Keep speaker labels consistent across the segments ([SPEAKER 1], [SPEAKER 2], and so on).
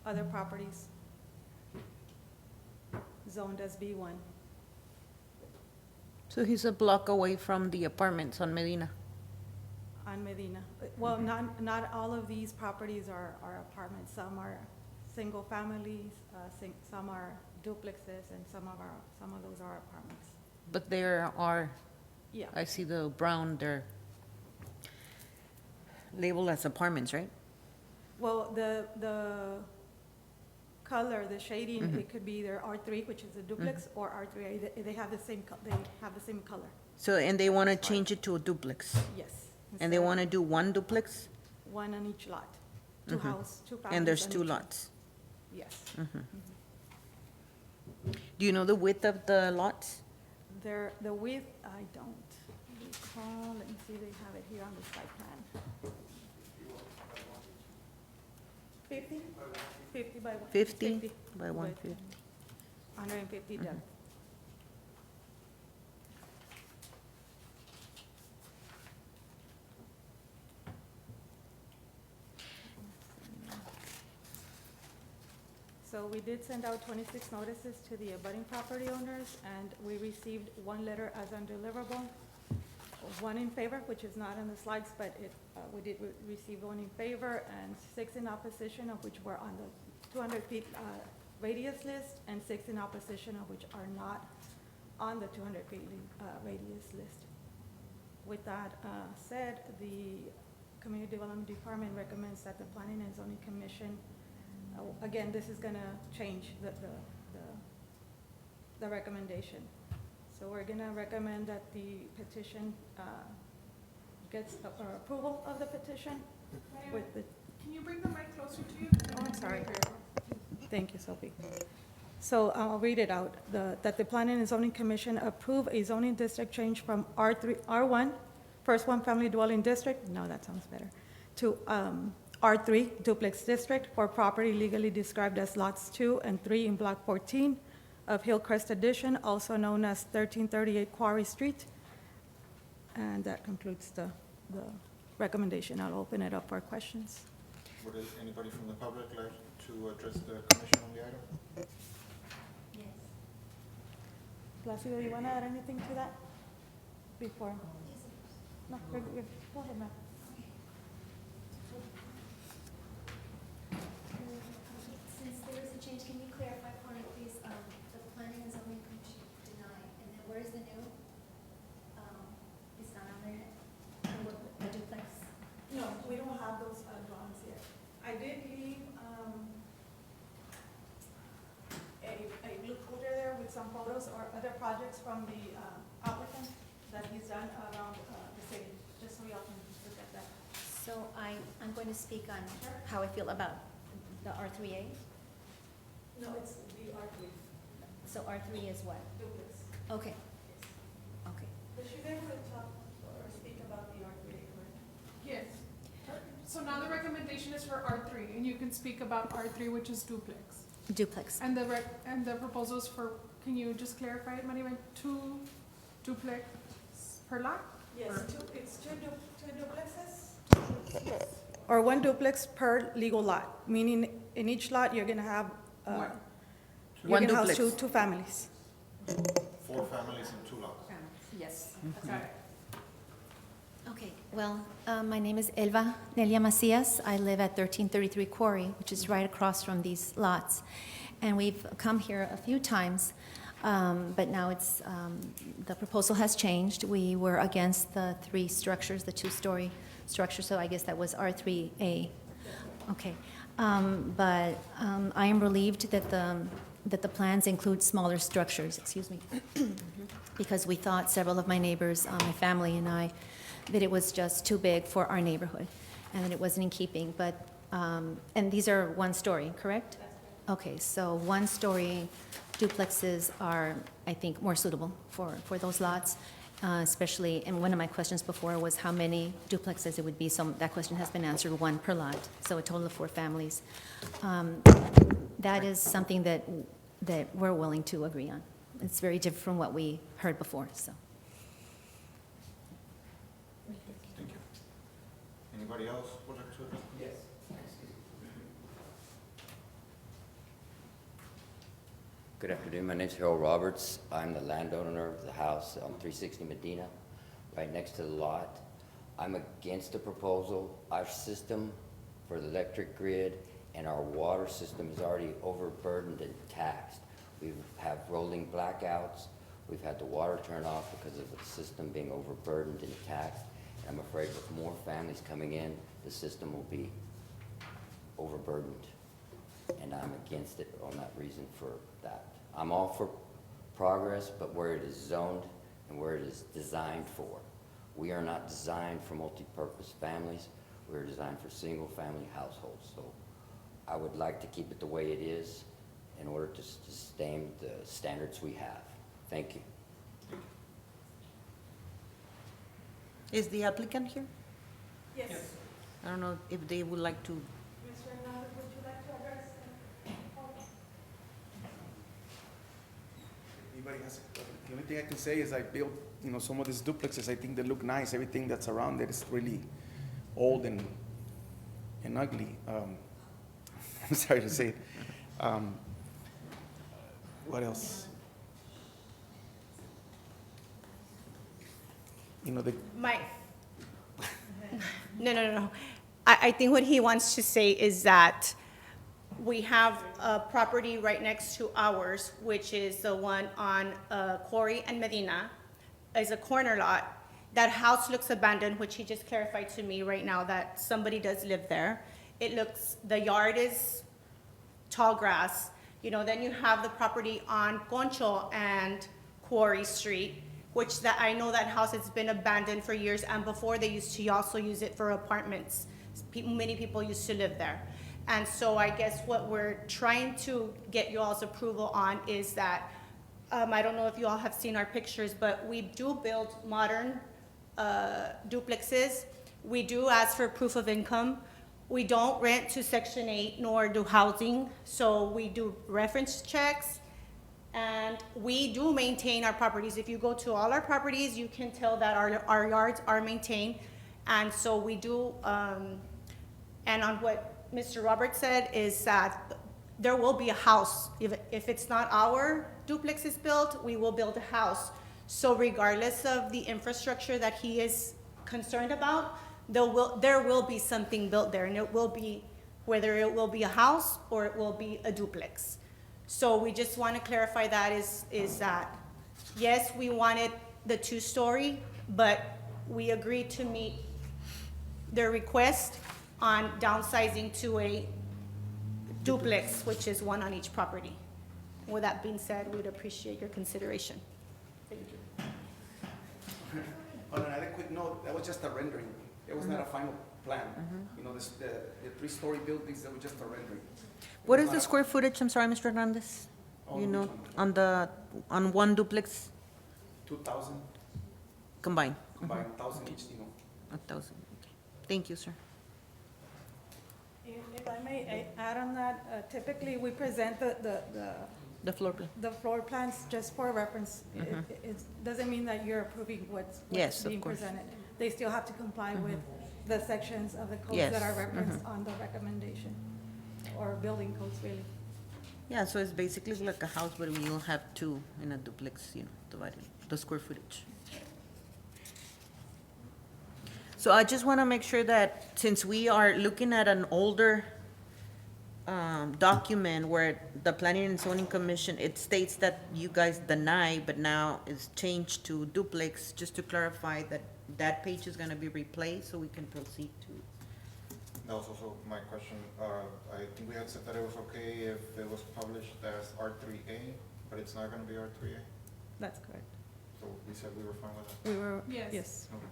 [SPEAKER 1] other properties zoned as B1
[SPEAKER 2] So he's a block away from the apartments on Medina.
[SPEAKER 1] on Medina. Well, not all of these properties are apartments. Some are single families, some are duplexes, and some of those are apartments.
[SPEAKER 2] But there are,
[SPEAKER 1] Yeah.
[SPEAKER 2] I see the brown, they're labeled as apartments, right?
[SPEAKER 1] Well, the color, the shading,
[SPEAKER 2] Mhm.
[SPEAKER 1] it could be either R3, which is a duplex, or R3A. They have the same, they have the same color.
[SPEAKER 2] So, and they want to change it to a duplex?
[SPEAKER 1] Yes.
[SPEAKER 2] And they
[SPEAKER 1] Instead of
[SPEAKER 2] want to do one duplex?
[SPEAKER 1] one on each lot, two
[SPEAKER 2] Mhm.
[SPEAKER 1] two families.
[SPEAKER 2] And there's
[SPEAKER 1] on
[SPEAKER 2] two
[SPEAKER 1] each lot.
[SPEAKER 2] lots?
[SPEAKER 1] Yes.
[SPEAKER 2] Mhm. Do you know the width of the lots?
[SPEAKER 1] The width, I don't recall. Let me see, they have it here on the site plan. 50? 50 by
[SPEAKER 2] 50 by 150.
[SPEAKER 1] 150 depth. So we did send out 26 notices to the abutting property owners, and we received one letter as undeliverable, one in favor, which is not in the slides, but we did receive one in favor, and 6 in opposition, of which were on the 200 feet radius list, and 6 in opposition, of which are not on the 200 feet radius list. With that said, the Community Development Department recommends that the Planning and Zoning Commission, again, this is gonna change the recommendation. So we're gonna recommend that the petition gets approval of the petition with the.
[SPEAKER 3] Can you bring the mic closer to you?
[SPEAKER 1] Oh, I'm sorry. Thank you, Sophie. So I'll read it out. That the Planning and Zoning Commission approve a zoning district change from R1, first one family dwelling district, no, that sounds better, to R3 duplex district for property legally described as lots 2 and 3 in block 14 of Hillcrest Addition, also known as 1338 Quarry Street. And that concludes the recommendation. I'll open it up for questions.
[SPEAKER 4] Would anybody from the public like to address the commission on the item?
[SPEAKER 5] Yes.
[SPEAKER 1] Placido, you want to add anything to that before? No, go ahead, ma'am.
[SPEAKER 5] Since there is a change, can you clarify for me, please, the planning and zoning commission denied, and then where is the new? It's not on there yet? The duplex?
[SPEAKER 1] No, we don't have those drawings yet. I did leave a blue folder there with some photos or other projects from the applicant that he's done around the city, just so y'all can look at that.
[SPEAKER 5] So I'm going to speak on how I feel about the R3A.
[SPEAKER 1] No, it's the R3
[SPEAKER 5] So R3 is what?
[SPEAKER 1] duplex.
[SPEAKER 5] Okay, okay.
[SPEAKER 1] But she's able to talk or speak about the R3, correct?
[SPEAKER 3] Yes. So now the recommendation is for R3, and you can speak about R3, which is duplex.
[SPEAKER 5] Duplex.
[SPEAKER 3] And the proposals for, can you just clarify it, Maribel? 2 duplex per lot?
[SPEAKER 1] Yes,
[SPEAKER 3] Or-
[SPEAKER 1] it's two duplexes? Yes. Or one duplex per legal lot, meaning in each lot, you're gonna have,
[SPEAKER 3] One.
[SPEAKER 1] you're
[SPEAKER 2] One
[SPEAKER 1] gonna house
[SPEAKER 2] duplex.
[SPEAKER 1] two families.
[SPEAKER 4] 4 families and 2 lots.
[SPEAKER 3] Yes.
[SPEAKER 1] Mm-hmm.
[SPEAKER 3] Got it.
[SPEAKER 5] Okay, well, my name is Elva Nelia Macias. I live at 1333 Quarry, which is right across from these lots. And we've come here a few times, but now it's, the proposal has changed. We were against the 3 structures, the 2-story structure, so I guess that was R3A. Okay, but I am relieved that the plans include smaller structures, excuse me, because we thought, several of my neighbors, my family and I, that it was just too big for our neighborhood, and that it wasn't in keeping, but, and these are 1-story, correct? Okay, so 1-story duplexes are, I think, more suitable for those lots, especially, and one of my questions before was how many duplexes it would be, so that question has been answered, 1 per lot, so a total of 4 families. That is something that we're willing to agree on. It's very different from what we heard before, so.
[SPEAKER 4] Thank you. Anybody else would like to address?
[SPEAKER 6] Yes. Good afternoon, my name's Harold Roberts. I'm the landowner of the house on 360 Medina, right next to the lot. I'm against the proposal. Our system for the electric grid and our water system is already overburdened and taxed. We have rolling blackouts. We've had the water turn off because of the system being overburdened and taxed. And I'm afraid with more families coming in, the system will be overburdened. And I'm against it on that reason for that. I'm all for progress, but where it is zoned and where it is designed for. We are not designed for multi-purpose families. We're designed for single-family households. So I would like to keep it the way it is in order to sustain the standards we have. Thank you.
[SPEAKER 2] Is the applicant here?
[SPEAKER 1] Yes.
[SPEAKER 2] I don't know if they would like to.
[SPEAKER 1] Mr. Hernandez, would you like to address?
[SPEAKER 7] Anybody has, the only thing I can say is I built, some of these duplexes, I think they look nice. Everything that's around it is really old and ugly. I'm sorry to say it. What else?
[SPEAKER 8] My, no. I think what he wants to say is that we have a property right next to ours, which is the one on Quarry and Medina, is a corner lot. That house looks abandoned, which he just clarified to me right now that somebody does live there. The yard is tall grass. Then you have the property on Concho and Quarry Street, which I know that house has been abandoned for years, and before they used to also use it for apartments. Many people used to live there. And so I guess what we're trying to get you all's approval on is that, I don't know if you all have seen our pictures, but we do build modern duplexes. We do ask for proof of income. We don't rent to Section 8 nor do housing, so we do reference checks. And we do maintain our properties. If you go to all our properties, you can tell that our yards are maintained. And so we do, and on what Mr. Roberts said is that there will be a house. If it's not our duplex is built, we will build a house. So regardless of the infrastructure that he is concerned about, there will be something built there, and it will be, whether it will be a house or it will be a duplex. So we just want to clarify that is that, yes, we wanted the 2-story, but we agreed to meet their request on downsizing to a duplex, which is one on each property. With that being said, we would appreciate your consideration. Thank you.
[SPEAKER 7] On another quick note, that was just a rendering. It was not a final plan. The 3-story buildings, that was just a rendering.
[SPEAKER 2] What is the square footage? I'm sorry, Mr. Hernandez.
[SPEAKER 7] Oh,
[SPEAKER 2] You know,
[SPEAKER 7] which one?
[SPEAKER 2] on one duplex
[SPEAKER 7] 2,000
[SPEAKER 2] combined.
[SPEAKER 7] combined, 1,000 each,
[SPEAKER 2] 1,000. Okay. Thank you, sir.
[SPEAKER 1] If I may add on that, typically we present
[SPEAKER 2] The floor plan.
[SPEAKER 1] the floor plans just for reference. It doesn't mean that you're approving what's
[SPEAKER 2] Yes, of
[SPEAKER 1] being
[SPEAKER 2] course.
[SPEAKER 1] presented. They still have to comply with the sections of the codes
[SPEAKER 2] Yes,
[SPEAKER 1] that are referenced on the recommendation, or building codes, really.
[SPEAKER 2] Yeah, so it's basically like a house, but we will have two in a duplex, divided, the square footage. So I just want to make sure that since we are looking at an older document where the Planning and Zoning Commission, it states that you guys deny, but now it's changed to duplex, just to clarify that that page is going to be replaced so we can proceed to.
[SPEAKER 4] That was also my question. I think we had said that it was okay if it was published as R3A, but it's not gonna be R3A.
[SPEAKER 1] That's correct.
[SPEAKER 4] So we said we were fine with that.
[SPEAKER 1] We were,
[SPEAKER 3] Yes.
[SPEAKER 1] yes.
[SPEAKER 4] Okay.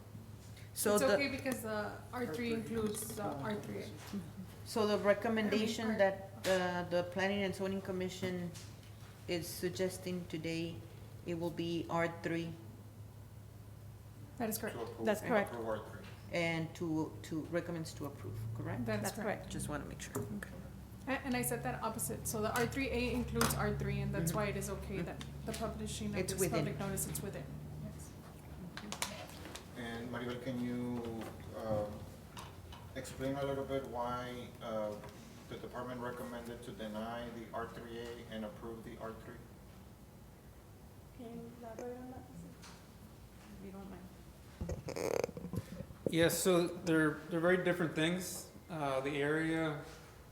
[SPEAKER 2] So
[SPEAKER 3] It's
[SPEAKER 2] the,
[SPEAKER 3] okay because the R3 includes the R3A.
[SPEAKER 2] so the recommendation that the Planning and Zoning Commission is suggesting today, it will be R3
[SPEAKER 3] That is correct.
[SPEAKER 4] To approve-
[SPEAKER 1] That's correct.
[SPEAKER 4] Approve R3.
[SPEAKER 2] and to recommends to approve, correct?
[SPEAKER 3] That is
[SPEAKER 1] That's
[SPEAKER 3] correct.
[SPEAKER 1] correct.
[SPEAKER 2] Just want to make sure. Okay.
[SPEAKER 3] And I said that opposite. So the R3A includes R3, and that's
[SPEAKER 2] Mhm.
[SPEAKER 3] why it is okay that the publishing of
[SPEAKER 2] It's
[SPEAKER 3] this
[SPEAKER 2] within.
[SPEAKER 3] public notice, it's within. Yes.
[SPEAKER 4] And Maribel, can you explain a little bit why the department recommended to deny the R3A and approve the R3?
[SPEAKER 1] elaborate on that, if you don't mind?
[SPEAKER 9] Yes, so they're very different things. The area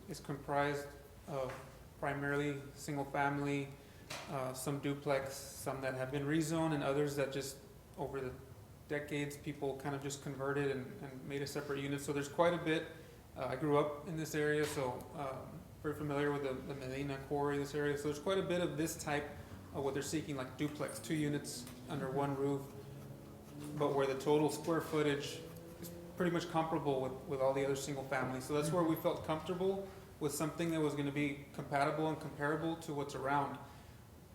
[SPEAKER 9] is comprised of primarily single-family, some duplex, some that have been rezoned, and others that just, over the decades, people kind of just converted and made a separate unit. So there's quite a bit. I grew up in this area, so very familiar with the Medina quarry, this area. So there's quite a bit of this type of what they're seeking, like duplex, 2 units under one roof, but where the total square footage is pretty much comparable with all the other single families. So that's where we felt comfortable with something that was gonna be compatible and comparable to what's around.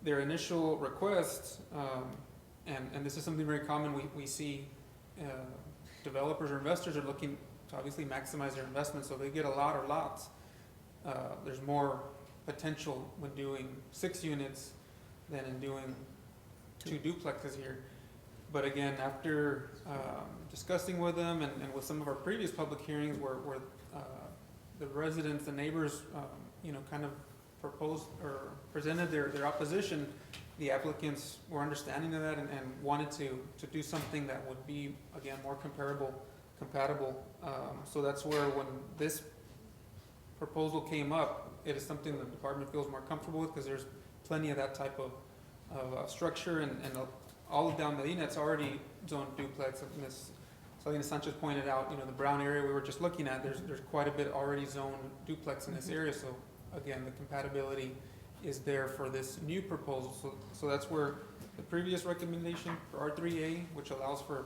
[SPEAKER 9] Their initial request, and this is something very common, we see developers or investors are looking to obviously maximize their investment, so they get a lot or lots. There's more potential when doing 6 units than in doing 2 duplexes here. But again, after discussing with them and with some of our previous public hearings where the residents, the neighbors, kind of proposed or presented their opposition, the applicants were understanding of that and wanted to do something that would be, again, more compatible. So that's where when this proposal came up, it is something the department feels more comfortable with, because there's plenty of that type of structure, and all of down Medina, it's already zoned duplex. And Ms. Salina Sanchez pointed out, the brown area we were just looking at, there's quite a bit already zoned duplex in this area. So again, the compatibility is there for this new proposal. So that's where the previous recommendation for R3A, which allows for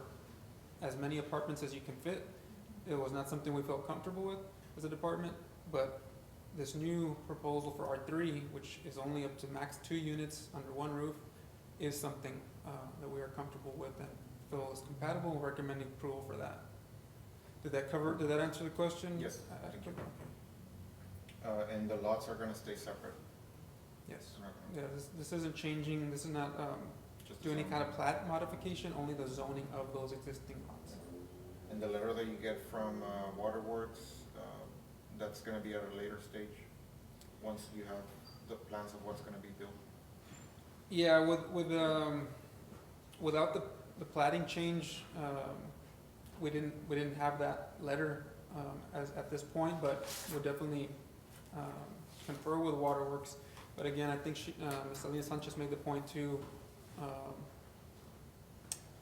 [SPEAKER 9] as many apartments as you can fit, it was not something we felt comfortable with as a department. But this new proposal for R3, which is only up to max 2 units under one roof, is something that we are comfortable with and feel is compatible, and recommending approval for that. Did that answer the question?
[SPEAKER 4] Yes, thank you. And the lots are gonna stay separate?
[SPEAKER 9] Yes.
[SPEAKER 4] It's not gonna-
[SPEAKER 9] Yeah, this isn't changing, this is not
[SPEAKER 4] Just
[SPEAKER 9] do any
[SPEAKER 4] zone.
[SPEAKER 9] kind of plat modification, only the zoning of those existing lots.
[SPEAKER 4] And the letter that you get from Waterworks, that's gonna be at a later stage, once you have the plans of what's gonna be built?
[SPEAKER 9] Yeah, without the plating change, we didn't have that letter as at this point, but we'll definitely confer with Waterworks. But again, I think Ms. Salina Sanchez made the point too,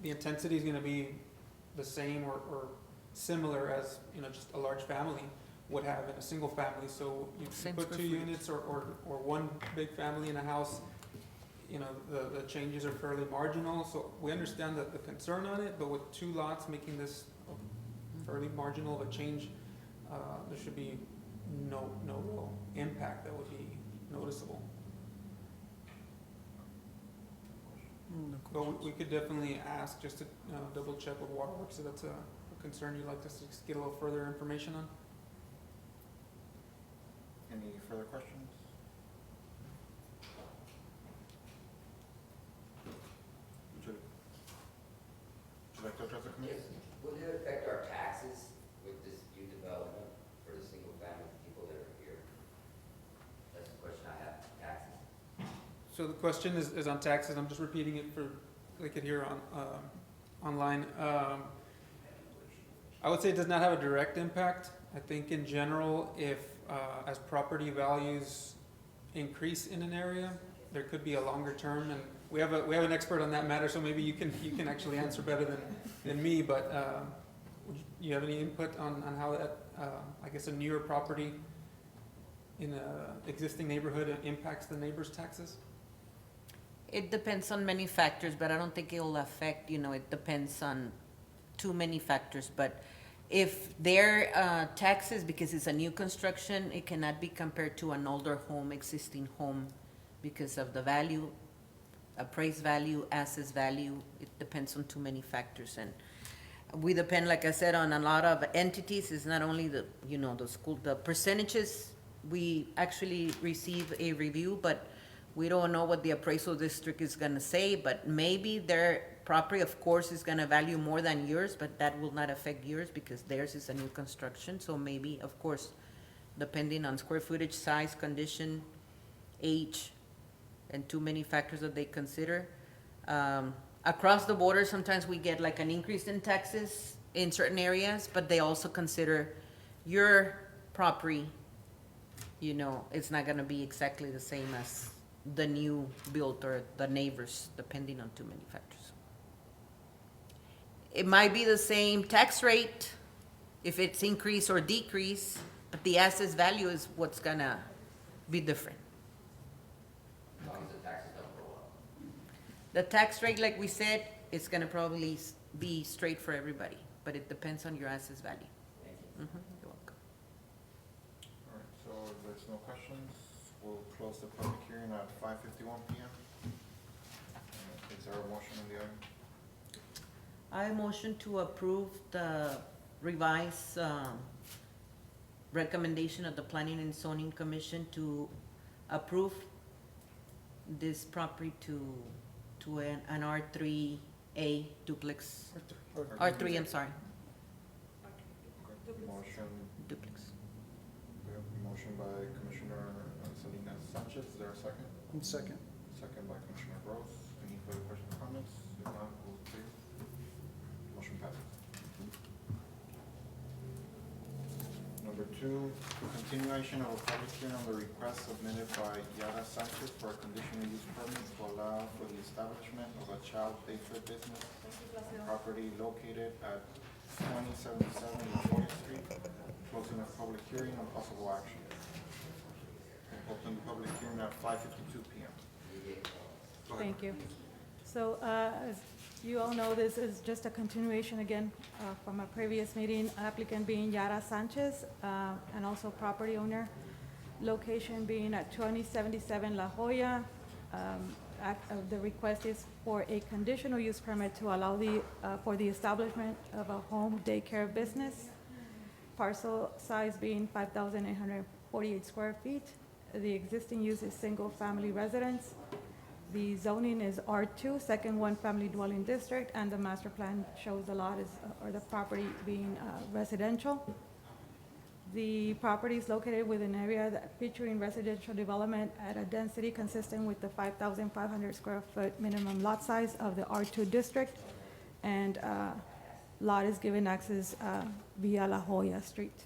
[SPEAKER 9] the intensity is gonna be the same or similar as, just a large family would have in a single family. So you
[SPEAKER 2] Same
[SPEAKER 9] put
[SPEAKER 2] square
[SPEAKER 9] 2
[SPEAKER 2] footage.
[SPEAKER 9] units or one big family in a house, the changes are fairly marginal. So we understand the concern on it, but with 2 lots making this fairly marginal of a change, there should be no real impact that would be noticeable. But we could definitely ask just to double check with Waterworks if that's a concern you'd like us to just get a little further information on.
[SPEAKER 4] Any further questions? Would you like to address the committee?
[SPEAKER 6] Yes, will it affect our taxes with this new development for the single family people that are here? That's the question I have, taxes.
[SPEAKER 9] So the question is on taxes. I'm just repeating it for they could hear online. I would say it does not have a direct impact. I think in general, if as property values increase in an area, there could be a longer term, and we have an expert on that matter, so maybe you can actually answer better than me. But you have any input on how that I guess a newer property in a existing neighborhood impacts the neighbor's taxes?
[SPEAKER 2] It depends on many factors, but I don't think it'll affect, it depends on too many factors. But if their taxes, because it's a new construction, it cannot be compared to an older home, existing home, because of the value, appraised value, assessed value. It depends on too many factors. And we depend, like I said, on a lot of entities. It's not only the percentages. We actually receive a review, but we don't know what the appraisal district is gonna say. But maybe their property, of course, is gonna value more than yours, but that will not affect yours because theirs is a new construction. So maybe, of course, depending on square footage, size, condition, age, and too many factors that they consider, Across the border, sometimes we get like an increase in taxes in certain areas, but they also consider your property, you know, it's not gonna be exactly the same as the new built or the neighbors, depending on too many factors. It might be the same tax rate if it's increase or decrease, but the assess value is what's gonna be different.
[SPEAKER 6] As long as the taxes don't go up.
[SPEAKER 2] The tax rate, like we said, is gonna probably be straight for everybody, but it depends on your assess value.
[SPEAKER 6] Thank you.
[SPEAKER 2] You're welcome.
[SPEAKER 4] All right, so if there's no questions, we'll close the public hearing at 5:51 PM. Is there a motion on the item?
[SPEAKER 2] I motion to approve the revised, recommendation of the Planning and Zoning Commission to approve this property to an R3A duplex, R3, I'm sorry,
[SPEAKER 4] Okay. Motion,
[SPEAKER 2] duplex.
[SPEAKER 4] we have a motion by Commissioner Salinas Sanchez, is there a second?
[SPEAKER 7] Second.
[SPEAKER 4] Second by Commissioner Gross. Any further questions or comments? If not, all in favor? Motion passes. Number two, continuation of a public hearing on the request submitted by Yara Sanchez for a conditional use permit to allow for the establishment of a child daycare business on property located at 2077 La Jolla Street, closing a public hearing on possible action. Open the public hearing at 5:52 PM. Go ahead.
[SPEAKER 1] Thank you. So, as you all know, this is just a continuation again from a previous meeting, applicant being Yara Sanchez, and also property owner. Location being at 2077 La Jolla. The request is for a conditional use permit to allow for the establishment of a home daycare business. Parcel size being 5,848 square feet. The existing use is single-family residence. The zoning is R2, second one-family dwelling district, and the master plan shows the lot is, or the property being residential. The property is located within an area featuring residential development at a density consistent with the 5,500 square foot minimum lot size of the R2 district, and lot is given access via La Jolla Street.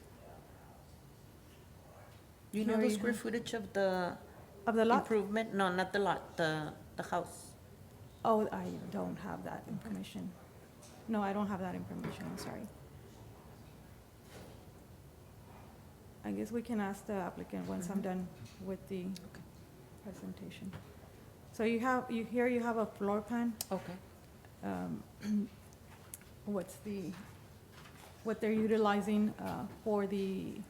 [SPEAKER 2] You know
[SPEAKER 1] Here
[SPEAKER 2] the
[SPEAKER 1] you
[SPEAKER 2] square
[SPEAKER 1] have-
[SPEAKER 2] footage of the
[SPEAKER 1] Of the lot?
[SPEAKER 2] improvement? No, not the lot, the house.
[SPEAKER 1] Oh, I don't have that information. No, I don't have that information, I'm sorry. I guess we can ask the applicant once I'm done with the presentation. So you have a floor plan.
[SPEAKER 2] Okay.
[SPEAKER 1] What they're utilizing for the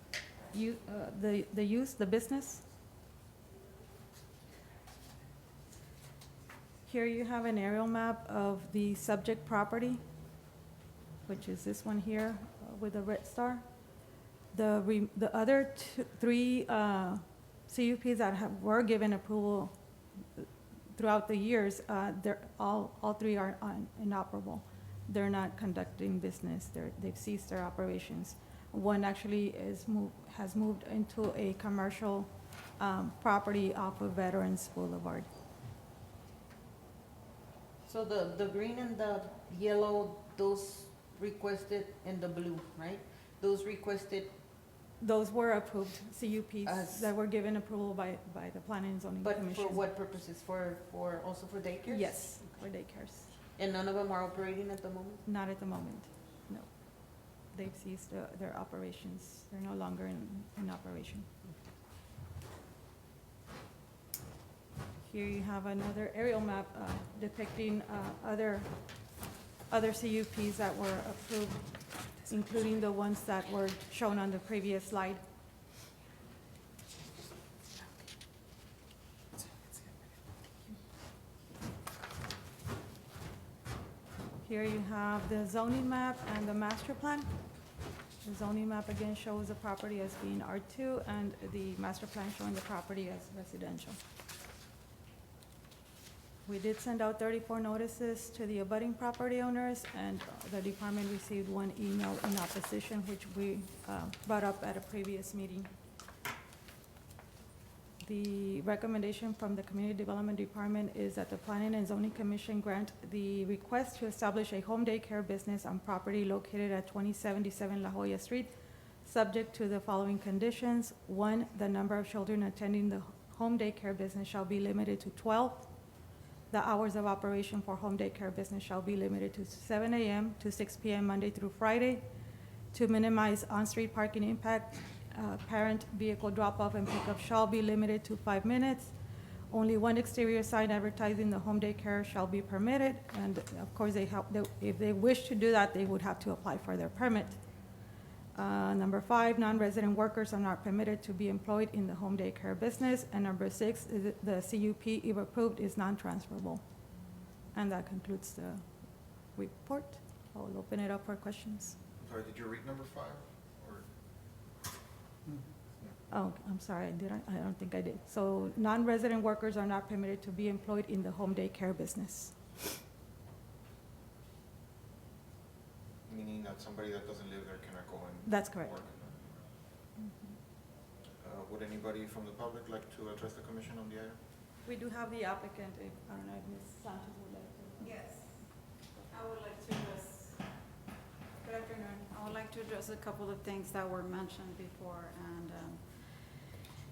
[SPEAKER 1] business. Here you have an aerial map of the subject property, which is this one here with a red star. The other three CUPs that were given approval throughout the years, all three are inoperable. They're not conducting business. They've ceased their operations. One actually has moved into a commercial property off of Veterans Boulevard.
[SPEAKER 2] So the green and the yellow, those requested, and the blue, right? Those requested,
[SPEAKER 1] Those were approved CUPs
[SPEAKER 2] As-
[SPEAKER 1] that were given approval by the Planning and Zoning
[SPEAKER 2] but
[SPEAKER 1] Commission.
[SPEAKER 2] for what purposes? Also for daycares?
[SPEAKER 1] Yes, for daycares.
[SPEAKER 2] And none of them are operating at the moment?
[SPEAKER 1] Not at the moment, no. They've ceased their operations. They're no longer in operation. Here you have another aerial map depicting other CUPs that were approved, including the ones that were shown on the previous slide. Here you have the zoning map and the master plan. The zoning map again shows the property as being R2 and the master plan showing the property as residential. We did send out 34 notices to the abutting property owners, and the department received one email in opposition, which we brought up at a previous meeting. The recommendation from the Community Development Department is that the Planning and Zoning Commission grant the request to establish a home daycare business on property located at 2077 La Jolla Street, subject to the following conditions. One, the number of children attending the home daycare business shall be limited to 12. The hours of operation for home daycare business shall be limited to 7 a.m. to 6 p.m. Monday through Friday. To minimize on-street parking impact, parent vehicle drop-off and pickup shall be limited to 5 minutes. Only one exterior sign advertising the home daycare shall be permitted, and of course, if they wish to do that, they would have to apply for their permit. Number 5, non-resident workers are not permitted to be employed in the home daycare business. And number 6, the CUP, if approved, is non-transferable. And that concludes the report. I'll open it up for questions.
[SPEAKER 4] I'm sorry, did you read number 5? Or?
[SPEAKER 1] Oh, I'm sorry, I don't think I did. So non-resident workers are not permitted to be employed in the home daycare business.
[SPEAKER 4] Meaning that somebody that doesn't live there cannot go and
[SPEAKER 1] That's correct.
[SPEAKER 4] work. Would anybody from the public like to address the commission on the item?
[SPEAKER 1] We do have the applicant, I don't know if Ms. Sanchez would like to.
[SPEAKER 10] Yes, I would like to address, good afternoon. I would like to address a couple of things that were mentioned before. And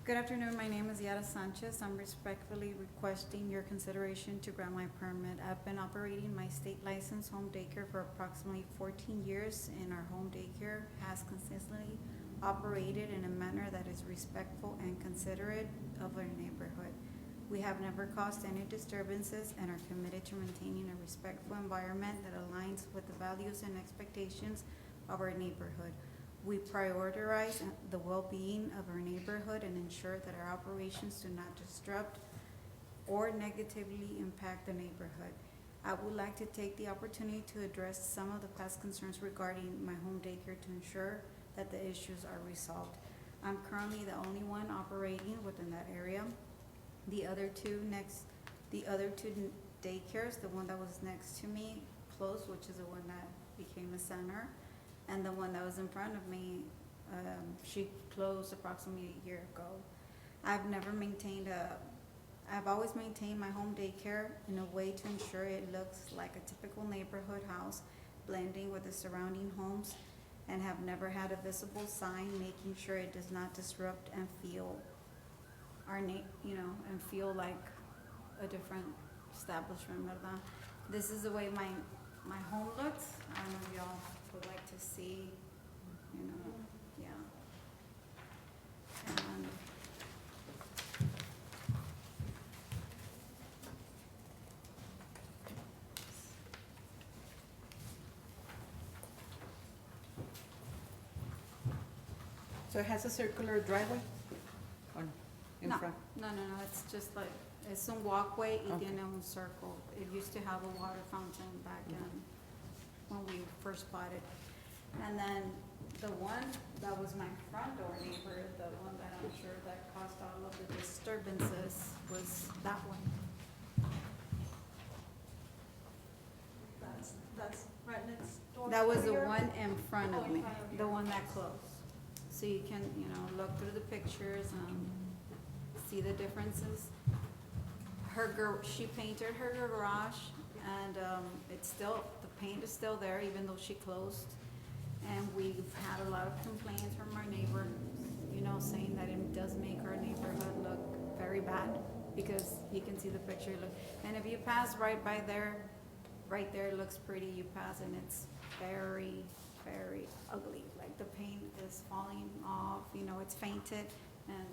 [SPEAKER 10] good afternoon, my name is Yara Sanchez. I'm respectfully requesting your consideration to grant my permit. I've been operating my state licensed home daycare for approximately 14 years, and our home daycare has consistently operated in a manner that is respectful and considerate of our neighborhood. We have never caused any disturbances and are committed to maintaining a respectful environment that aligns with the values and expectations of our neighborhood. We prioritize the well-being of our neighborhood and ensure that our operations do not disrupt or negatively impact the neighborhood. I would like to take the opportunity to address some of the past concerns regarding my home daycare to ensure that the issues are resolved. I'm currently the only one operating within that area. The other two daycares, the one that was next to me closed, which is the one that became a center, and the one that was in front of me, she closed approximately a year ago. I've always maintained my home daycare in a way to ensure it looks like a typical neighborhood house, blending with the surrounding homes, and have never had a visible sign, making sure it does not disrupt and feel and feel like a different establishment, ¿verdad? This is the way my home looks. I don't know if y'all would like to see, yeah. And
[SPEAKER 2] So it has a circular driveway? Or in
[SPEAKER 10] no,
[SPEAKER 2] front?
[SPEAKER 10] no, it's just like, it's a walkway y
[SPEAKER 2] Okay.
[SPEAKER 10] tiene un circle. It used to have a water fountain back in, when we first bought it. And then the one that was my front door neighbor, the one that I'm sure that caused all of the disturbances, was that one.
[SPEAKER 1] That's right next door.
[SPEAKER 10] That was
[SPEAKER 1] to
[SPEAKER 10] the
[SPEAKER 1] your-
[SPEAKER 10] one in front
[SPEAKER 1] Oh,
[SPEAKER 10] of
[SPEAKER 1] in
[SPEAKER 10] me,
[SPEAKER 1] front of
[SPEAKER 10] the
[SPEAKER 1] your-
[SPEAKER 10] one that closed. So you can, look through the pictures and see the differences. She painted her garage, and it's still, the paint is still there even though she closed. And we've had a lot of complaints from our neighbors, saying that it does make our neighborhood look very bad, because you can see the picture, and if you pass right by there, right there, it looks pretty, you pass and it's very, very ugly. Like the paint is falling off, it's fainted, and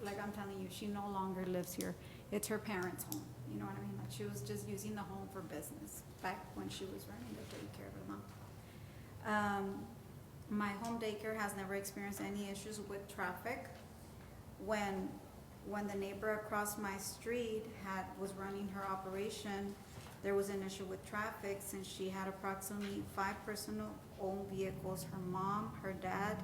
[SPEAKER 10] like I'm telling you, she no longer lives here. It's her parents' home, you know what I mean? Like she was just using the home for business back when she was running the daycare, my home daycare has never experienced any issues with traffic. When the neighbor across my street was running her operation, there was an issue with traffic since she had approximately 5 personal owned vehicles, her mom, her dad,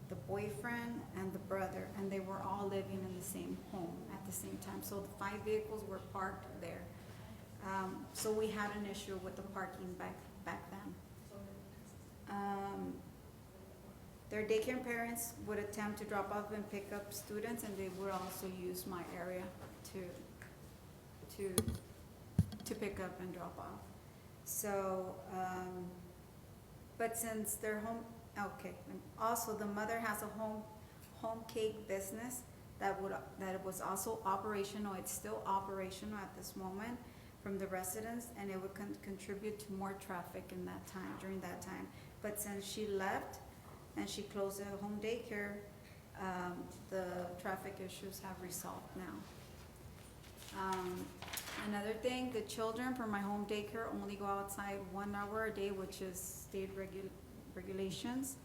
[SPEAKER 10] the boyfriend, and the brother, and they were all living in the same home at the same time. So the 5 vehicles were parked there. So we had an issue with the parking back then. Their daycare parents would attempt to drop off and pick up students, and they would also use my area to pick up and drop off. So, but since their home, okay, and also the mother has a home cake business that was also operational, it's still operational at this moment from the residents, and it would contribute to more traffic in that time, during that time. But since she left and she closed the home daycare, the traffic issues have resolved now. Another thing, the children from my home daycare only go outside 1 hour a day, which is state regulations.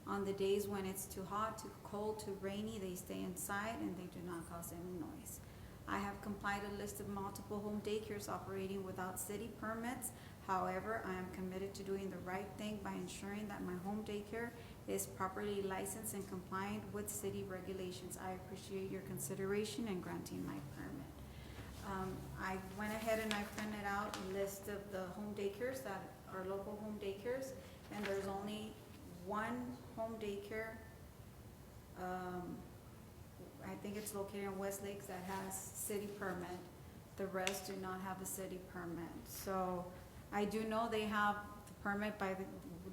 [SPEAKER 10] On the days when it's too hot, too cold, too rainy, they stay inside and they do not cause any noise. I have complied a list of multiple home daycares operating without city permits. However, I am committed to doing the right thing by ensuring that my home daycare is properly licensed and compliant with city regulations. I appreciate your consideration in granting my permit. I went ahead and I printed out a list of the home daycares that are local home daycares, and there's only one home daycare, I think it's located in West Lakes, that has city permit. The rest do not have a city permit. So I do know they have the permit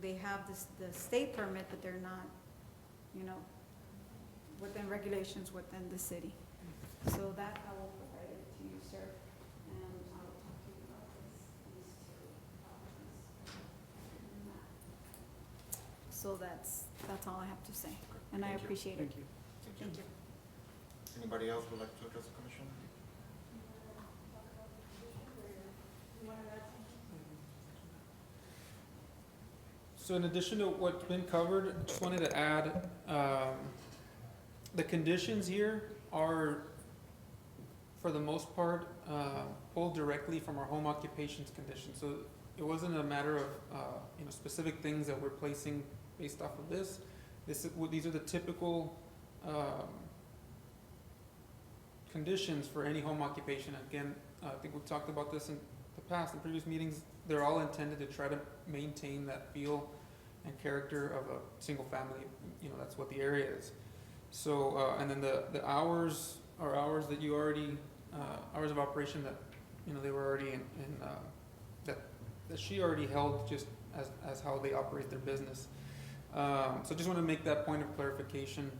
[SPEAKER 10] they have the state permit, but they're not, within regulations within the city. So that I will provide it to you, sir, and I will talk to you about these two properties. So that's all I have to say, and I
[SPEAKER 4] Thank you.
[SPEAKER 10] appreciate it. Thank you.
[SPEAKER 4] Anybody else would like to address the commission?
[SPEAKER 9] So in addition to what's been covered, I just wanted to add, the conditions here are, for the most part, pulled directly from our home occupations conditions. So it wasn't a matter of, specific things that we're placing based off of this. These are the typical, conditions for any home occupation. Again, I think we've talked about this in the past, in previous meetings. They're all intended to try to maintain that feel and character of a single family. That's what the area is. So, and then the hours are hours that you already, hours of operation that, they were already in that she already held just as how they operate their business. So just want to make that point of clarification.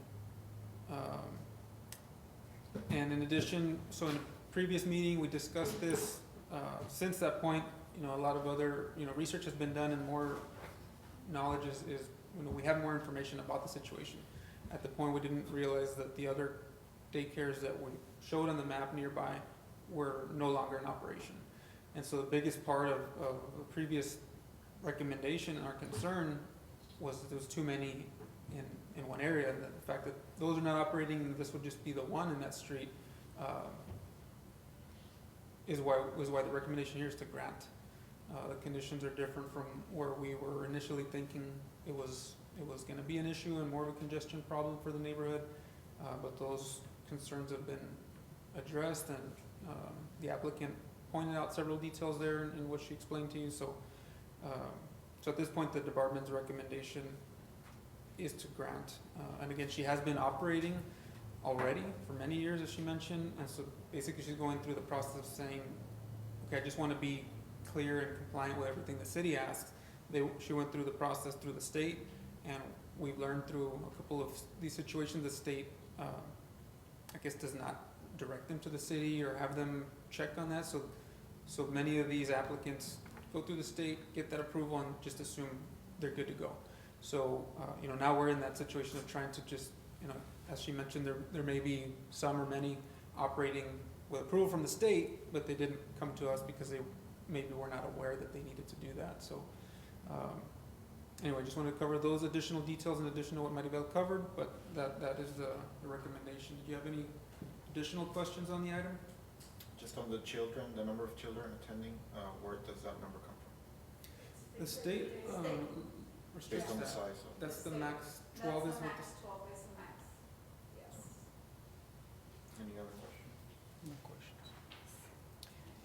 [SPEAKER 9] And in addition, so in a previous meeting, we discussed this. Since that point, a lot of other, research has been done, and more knowledge is we have more information about the situation. At the point, we didn't realize that the other daycares that we showed on the map nearby were no longer in operation. And so the biggest part of the previous recommendation and our concern was that there was too many in one area, and the fact that those are not operating and this would just be the one in that street is why the recommendation here is to grant. The conditions are different from where we were initially thinking it was going to be an issue and more of a congestion problem for the neighborhood, but those concerns have been addressed, and the applicant pointed out several details there in what she explained to you. So at this point, the department's recommendation is to grant. And again, she has been operating already for many years, as she mentioned, and so basically she's going through the process of saying, okay, I just want to be clear and compliant with everything the city asks. She went through the process through the state, and we've learned through a couple of these situations the state, I guess, does not direct them to the city or have them check on that. So many of these applicants go through the state, get that approval, and just assume they're good to go. So, now we're in that situation of trying to just, as she mentioned, there may be some or many operating with approval from the state, but they didn't come to us because they maybe were not aware that they needed to do that. So, anyway, just wanted to cover those additional details in addition to what Maribel covered, but that is the recommendation. Do you have any additional questions on the item?
[SPEAKER 4] Just on the children, the number of children attending, where does that number come from?
[SPEAKER 9] The state restricts
[SPEAKER 4] Based on the
[SPEAKER 9] that.
[SPEAKER 4] size of?
[SPEAKER 9] That's the max. 12 is what the
[SPEAKER 10] 12 is the max, yes.
[SPEAKER 4] Any other questions?
[SPEAKER 7] No questions.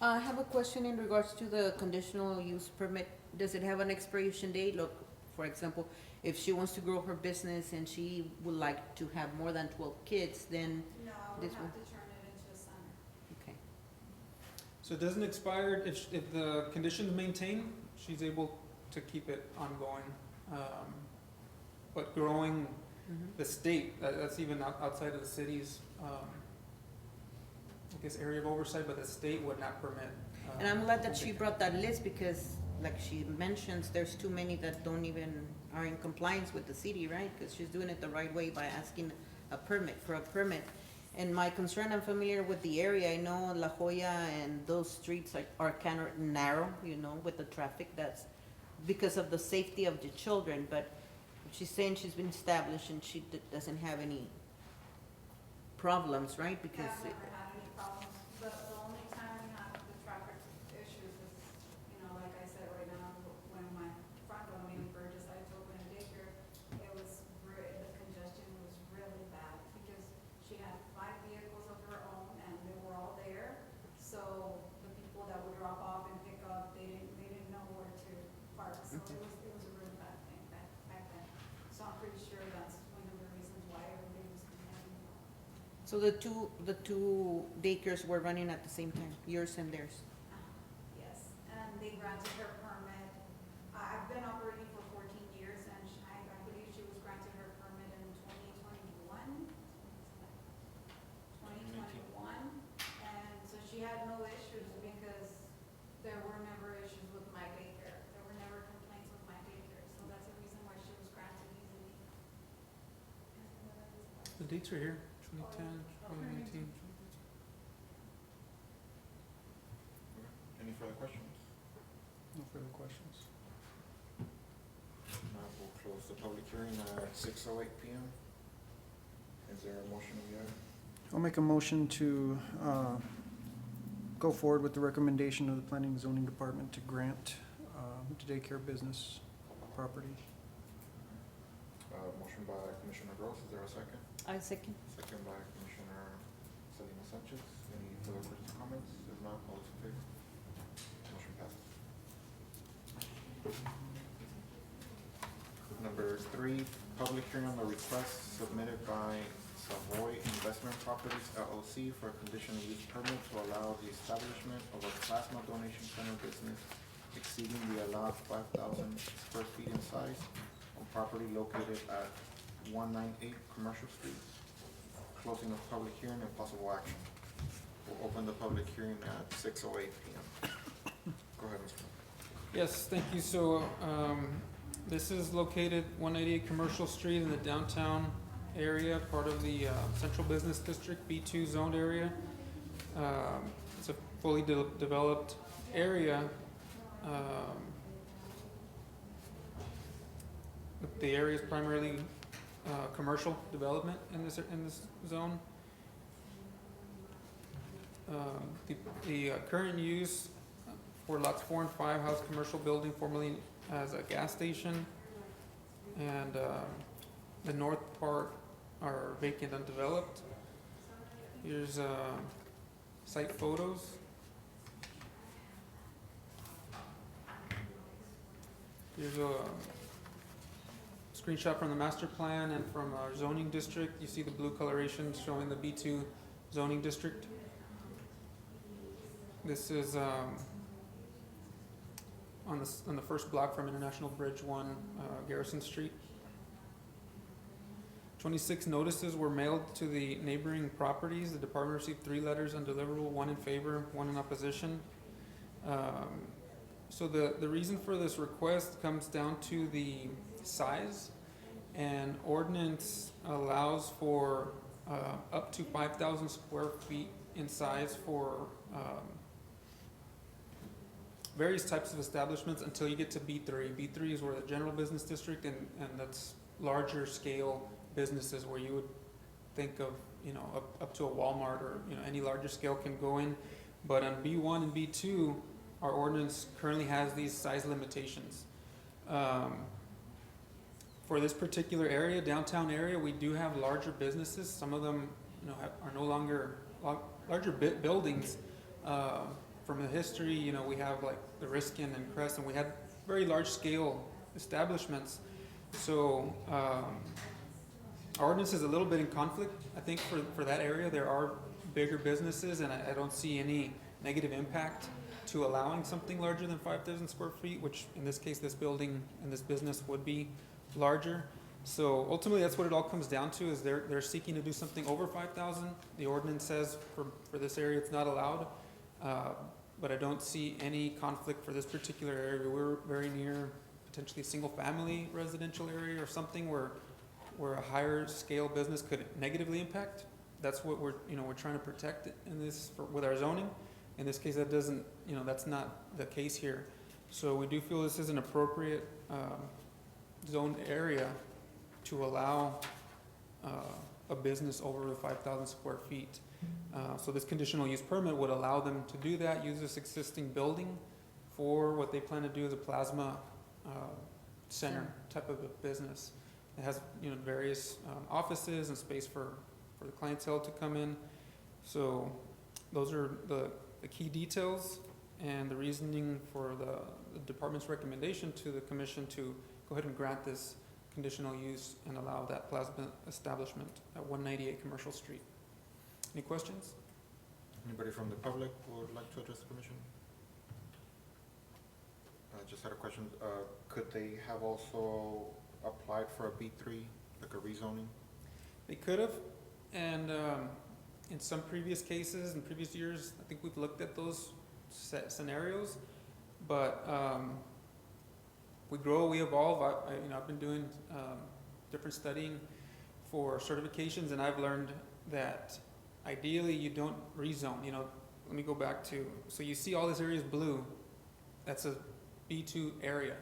[SPEAKER 2] I have a question in regards to the conditional use permit. Does it have an expiration date? Look, for example, if she wants to grow her business and she would like to have more than 12 kids, then,
[SPEAKER 10] No, I would
[SPEAKER 2] This
[SPEAKER 10] have
[SPEAKER 2] one?
[SPEAKER 10] to turn it into a center.
[SPEAKER 2] okay.
[SPEAKER 9] So it doesn't expire, if the conditions maintain, she's able to keep it ongoing. But growing
[SPEAKER 2] Mhm.
[SPEAKER 9] the state, that's even outside of the city's, I guess, area of oversight, but the state would not permit.
[SPEAKER 2] And I'm glad that she brought that list because, like she mentions, there's too many that don't even, are in compliance with the city, right? Because she's doing it the right way by asking for a permit. And my concern, I'm familiar with the area. I know La Jolla and those streets are kind of narrow, you know, with the traffic. That's because of the safety of the children. But she's saying she's been established and she doesn't have any problems, right? Because
[SPEAKER 10] I've never had any problems. The only time we have the traffic issues is, you know, like I said, right now, when my front door, me and Bird decided to open a daycare, the congestion was really bad because she had 5 vehicles of her own and they were all there. So the people that would drop off and pick up, they didn't know where to park. So it was a really bad thing back then. So I'm pretty sure that's one of the reasons why everybody was complaining.
[SPEAKER 2] so the two daycares were running at the same time, yours and theirs.
[SPEAKER 10] Yes, and they granted her permit. I've been operating for 14 years, and I believe she was granted her permit in 2021. 2021, and so she had no issues because there were never issues with my daycare. There were never complaints with my daycare, so that's the reason why she was granted easily.
[SPEAKER 9] The dates are here, 2010, 2019.
[SPEAKER 4] Any further questions?
[SPEAKER 9] No further questions.
[SPEAKER 4] Now we'll close the public hearing at 6:08 PM. Is there a motion of the item?
[SPEAKER 11] I'll make a motion to go forward with the recommendation of the Planning and Zoning Department to grant the daycare business property.
[SPEAKER 4] Motion by Commissioner Gross, is there a second?
[SPEAKER 2] I second.
[SPEAKER 4] Second by Commissioner Selena Sanchez. Any further questions or comments? If not, all those in favor? Motion passes. Number 3, public hearing on the request submitted by Savoy Investment Properties LLC for a conditional use permit to allow the establishment of a plasma donation center business exceeding the allowed 5,000 square feet in size on property located at 198 Commercial Street. Closing of public hearing and possible action. We'll open the public hearing at 6:08 PM. Go ahead, Mr.
[SPEAKER 9] Yes, thank you. So, this is located 188 Commercial Street in the downtown area, part of the Central Business District, B2 zoned area. It's a fully developed area. The area is primarily commercial development in this zone. The current use for lots 4 and 5 house commercial building formerly as a gas station, and the north part are vacant, undeveloped. Here's site photos. Here's a screenshot from the master plan and from our zoning district. You see the blue coloration showing the B2 zoning district. This is on the first block from International Bridge 1, Garrison Street. 26 notices were mailed to the neighboring properties. The department received 3 letters undeliverable, 1 in favor, 1 in opposition. So the reason for this request comes down to the size, and ordinance allows for up to 5,000 square feet in size for various types of establishments until you get to B3. B3 is where the general business district, and that's larger scale businesses where you would think of, you know, up to a Walmart or, you know, any larger scale can go in. But on B1 and B2, our ordinance currently has these size limitations. For this particular area, downtown area, we do have larger businesses. Some of them, you know, are no longer larger buildings. From the history, you know, we have like the Riskin and Crest, and we had very large scale establishments. So, our ordinance is a little bit in conflict, I think, for that area. There are bigger businesses, and I don't see any negative impact to allowing something larger than 5,000 square feet, which in this case, this building and this business would be larger. So ultimately, that's what it all comes down to, is they're seeking to do something over 5,000. The ordinance says for this area, it's not allowed. But I don't see any conflict for this particular area. We're very near potentially a single-family residential area or something where a higher scale business could negatively impact. That's what we're trying to protect in this, with our zoning. In this case, that doesn't, that's not the case here. So we do feel this is an appropriate zoned area to allow a business over 5,000 square feet. So this conditional use permit would allow them to do that, use this existing building for what they plan to do as a plasma center type of a business. It has, various offices and space for the clientele to come in. So those are the key details and the reasoning for the department's recommendation to the commission to go ahead and grant this conditional use and allow that plasma establishment at 198 Commercial Street. Any questions?
[SPEAKER 4] Anybody from the public who would like to address the commission? I just had a question. Could they have also applied for a B3, like a rezoning?
[SPEAKER 9] They could have, and in some previous cases, in previous years, I think we've looked at those scenarios, but we grow, we evolve. I've been doing different studying for certifications, and I've learned that ideally you don't rezone. Let me go back to, so you see all this area is blue, that's a B2 area.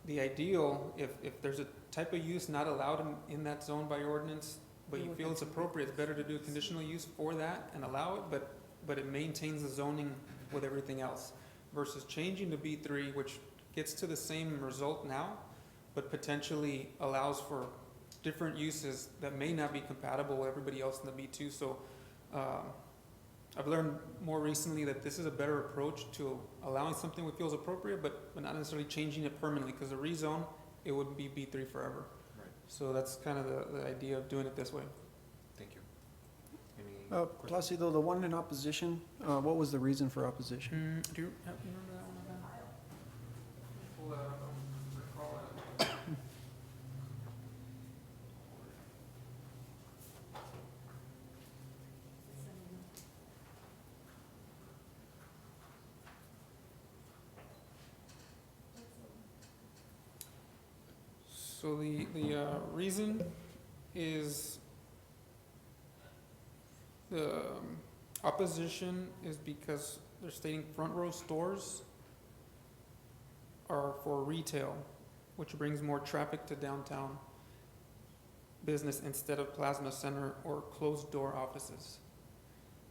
[SPEAKER 9] The ideal, if there's a type of use not allowed in that zone by ordinance, but you feel it's appropriate, it's better to do a conditional use for that and allow it, but it maintains the zoning with everything else, versus changing to B3, which gets to the same result now, but potentially allows for different uses that may not be compatible with everybody else in the B2. So I've learned more recently that this is a better approach to allowing something we feel is appropriate, but not necessarily changing it permanently, because a rezone, it would be B3 forever.
[SPEAKER 4] Right.
[SPEAKER 9] So that's kind of the idea of doing it this way.
[SPEAKER 4] Thank you. Any questions?
[SPEAKER 11] Placido, the one in opposition, what was the reason for opposition?
[SPEAKER 9] Do you remember that one? Pull that up. I don't recall it. So the reason is the opposition is because they're stating front row stores are for retail, which brings more traffic to downtown business instead of plasma center or closed door offices.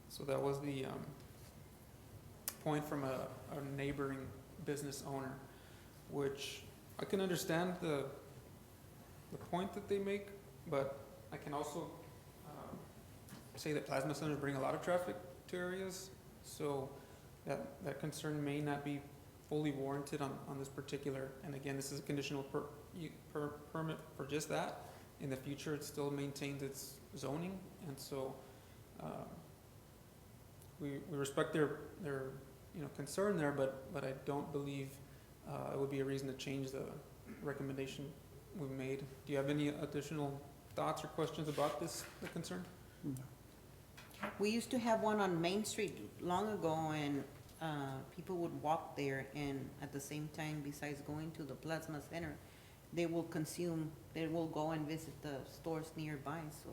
[SPEAKER 9] So that was the point from a neighboring business owner, which I can understand the point that they make, but I can also say that plasma centers bring a lot of traffic to areas, so that concern may not be fully warranted on this particular, and again, this is a conditional permit for just that. In the future, it still maintains its zoning, and so we respect their concern there, but I don't believe it would be a reason to change the recommendation we made. Do you have any additional thoughts or questions about the concern?
[SPEAKER 11] No.
[SPEAKER 2] We used to have one on Main Street long ago, and people would walk there, and at the same time, besides going to the plasma center, they will go and visit the stores nearby. So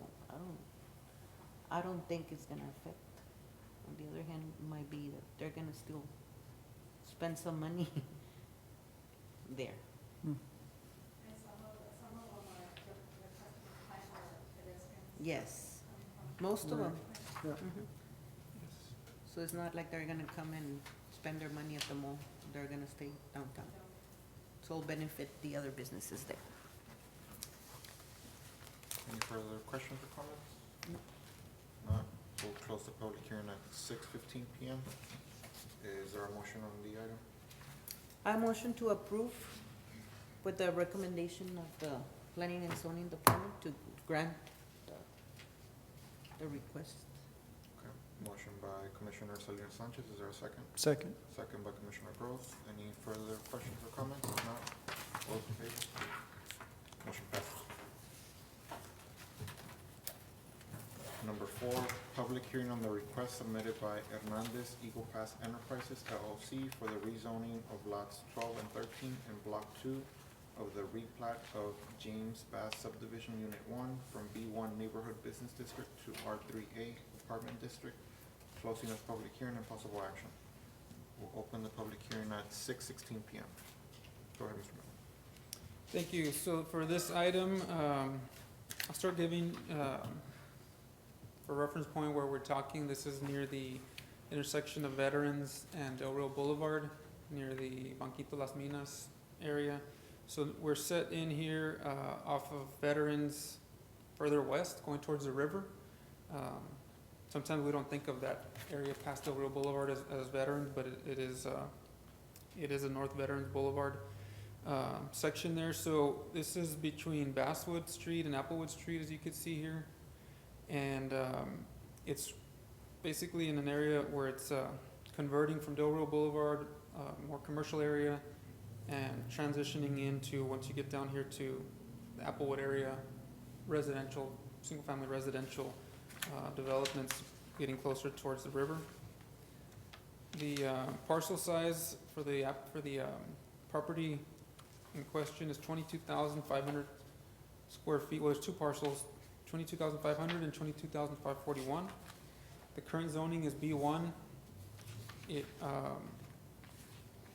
[SPEAKER 2] I don't think it's gonna affect. On the other hand, it might be that they're gonna still spend some money there. Yes, most of them.
[SPEAKER 11] Yeah.
[SPEAKER 2] Mhm. So it's not like they're gonna come and spend their money at the mall, they're gonna stay downtown. So it'll benefit the other businesses there.
[SPEAKER 4] Any further questions or comments?
[SPEAKER 2] No.
[SPEAKER 4] Not, we'll close the public hearing at 6:15 PM. Is there a motion on the item?
[SPEAKER 2] I motion to approve. with the recommendation of the Planning and Zoning Department to grant the request.
[SPEAKER 4] Okay, motion by Commissioner Salinas Sanchez, is there a second?
[SPEAKER 11] Second.
[SPEAKER 4] Second by Commissioner Growth. Any further questions or comments? If not, all those in favor? Motion passes. Number 4, public hearing on the request submitted by Hernandez Eagle Pass Enterprises LLC for the rezoning of lots 12 and 13 in Block 2 of the replat of James Bass Subdivision Unit 1 from B1 Neighborhood Business District to R3A Apartment District. Closing of public hearing and possible action. We'll open the public hearing at 6:16 p.m. Go ahead, Mr. Miller.
[SPEAKER 9] Thank you. So for this item, I'll start giving, for reference point where we're talking, this is near the intersection of Veterans and Del Rio Boulevard, near the Banquito Las Minas area. So we're set in here, off of Veterans further west, going towards the river. Sometimes we don't think of that area past Del Rio Boulevard as Veterans, but it is a North Veterans Boulevard section there. So this is between Basswood Street and Applewood Street, as you can see here. And it's basically in an area where it's converting from Del Rio Boulevard, more commercial area, and transitioning into, once you get down here to the Applewood area, residential, single-family residential developments getting closer towards the river. The parcel size for the property in question is 22,500 square feet. Well, there's two parcels, 22,500 and 22,541. The current zoning is B1.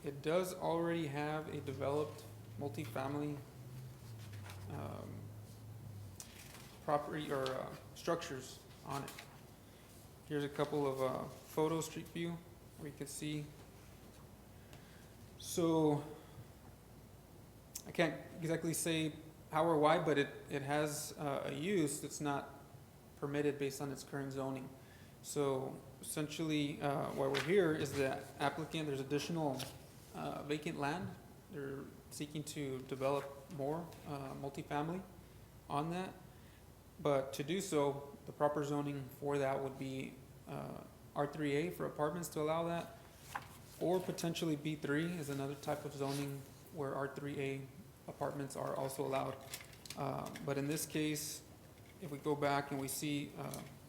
[SPEAKER 9] It does already have a developed multifamily property or structures on it. Here's a couple of photos, street view, where you can see. So I can't exactly say how or why, but it has a use that's not permitted based on its current zoning. So essentially, why we're here is the applicant, there's additional vacant land. They're seeking to develop more multifamily on that. But to do so, the proper zoning for that would be R3A for apartments to allow that, or potentially B3 is another type of zoning where R3A apartments are also allowed. But in this case, if we go back and we see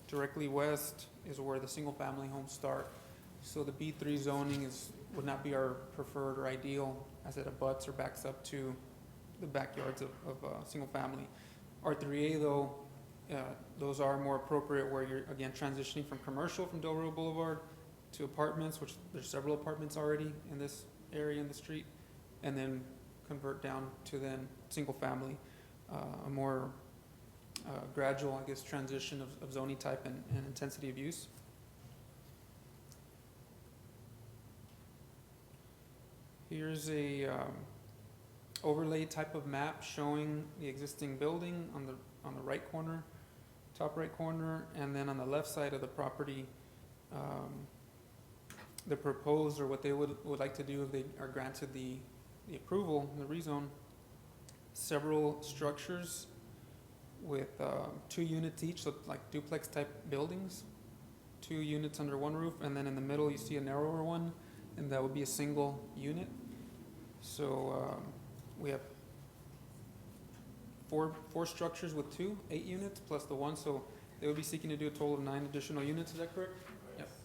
[SPEAKER 9] directly west is where the single-family homes start. So the B3 zoning would not be our preferred or ideal, as it abuts or backs up to the backyards of single-family. R3A though, those are more appropriate where you're again transitioning from commercial from Del Rio Boulevard to apartments, which there's several apartments already in this area in the street, and then convert down to then single-family, a more gradual, I guess, transition of zoning type and intensity of use. Here's a overlay type of map showing the existing building on the right corner, top right corner, and then on the left side of the property, the proposed or what they would like to do if they are granted the approval, the rezone, several structures with 2 units each, so like duplex type buildings, 2 units under one roof, and then in the middle you see a narrower one, and that would be a single unit. So we have four structures with 8 units plus the one, so they would be seeking to do a total of 9 additional units, is that correct? Yes.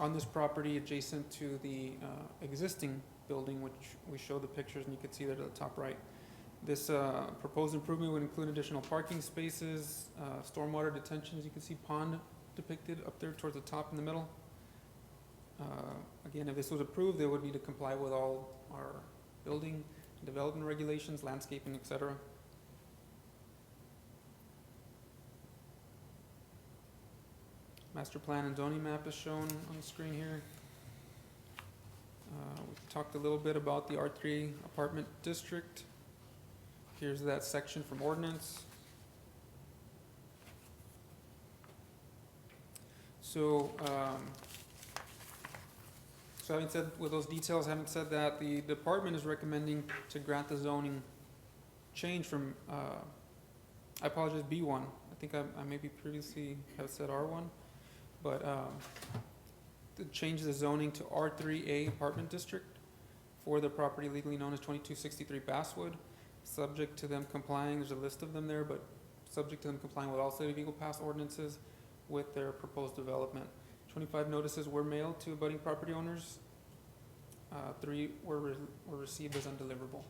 [SPEAKER 9] On this property adjacent to the existing building, which we show the pictures and you can see that at the top right. This proposed improvement would include additional parking spaces, stormwater detention, as you can see pond depicted up there towards the top in the middle. Again, if this was approved, they would need to comply with all our building and development regulations, landscaping, etc. Master plan and zoning map is shown on the screen here. We talked a little bit about the R3 apartment district. Here's that section from ordinance. So So having said, with those details, having said that, the department is recommending to grant the zoning change from, I apologize, B1. I think I maybe previously have said R1, but, to change the zoning to R3A Apartment District for the property legally known as 2263 Basswood, subject to them complying, there's a list of them there, but subject to them complying with all City of Eagle Pass ordinances with their proposed development. 25 notices were mailed to abutting property owners. 3 were received as undeliverable.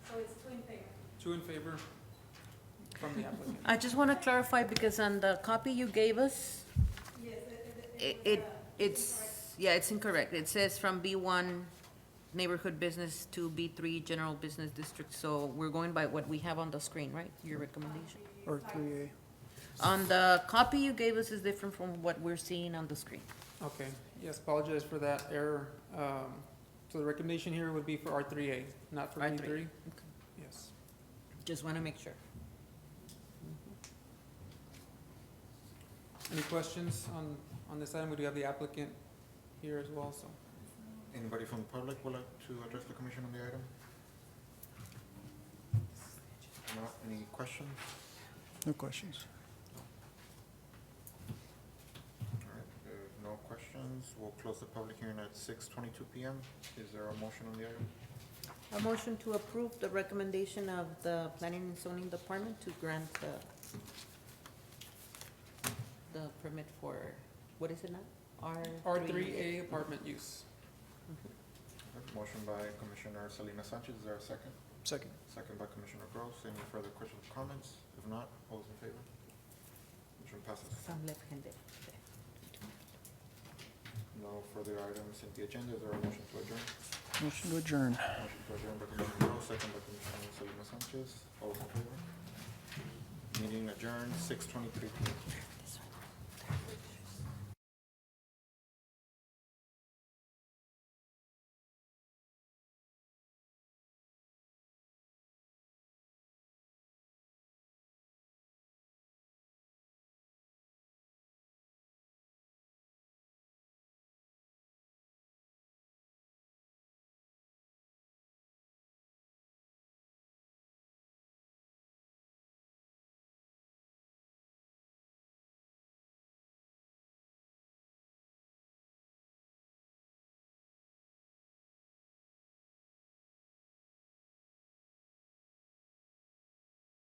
[SPEAKER 1] So it's two in favor.
[SPEAKER 9] 2 in favor from the applicant.
[SPEAKER 2] I just want to clarify, because on the copy you gave us, it's incorrect. It says from B1 Neighborhood Business to B3 General Business District, so we're going by what we have on the screen, right? Your recommendation.
[SPEAKER 11] Or 3A.
[SPEAKER 2] On the copy you gave us is different from what we're seeing on the screen.
[SPEAKER 9] Okay, yes, apologize for that error. So the recommendation here would be for R3A, not for
[SPEAKER 2] R3.
[SPEAKER 9] B3? Yes.
[SPEAKER 2] Just want to make sure.
[SPEAKER 9] Any questions on this item? We do have the applicant here as well, so.
[SPEAKER 4] Anybody from the public would like to address the commission on the item? Not, any questions?
[SPEAKER 11] No questions.
[SPEAKER 4] All right, if no questions, we'll close the public hearing at 6:22 PM. Is there a motion on the item?
[SPEAKER 2] A motion to approve the recommendation of the Planning and Zoning Department to grant the permit for, what is it now?
[SPEAKER 9] R3A apartment use.
[SPEAKER 4] Motion by Commissioner Salinas Sanchez, is there a second?
[SPEAKER 11] Second.
[SPEAKER 4] Second by Commissioner Gross. Any further questions or comments? If not, all those in favor? Motion passes.
[SPEAKER 2] Some left-handed.
[SPEAKER 4] No further items in the agenda. Is there a motion to adjourn?
[SPEAKER 11] Motion to adjourn.
[SPEAKER 4] Motion to adjourn by Commissioner Gross, second by Commissioner Salinas Sanchez. All those in favor? Meeting adjourned, 6:23 PM.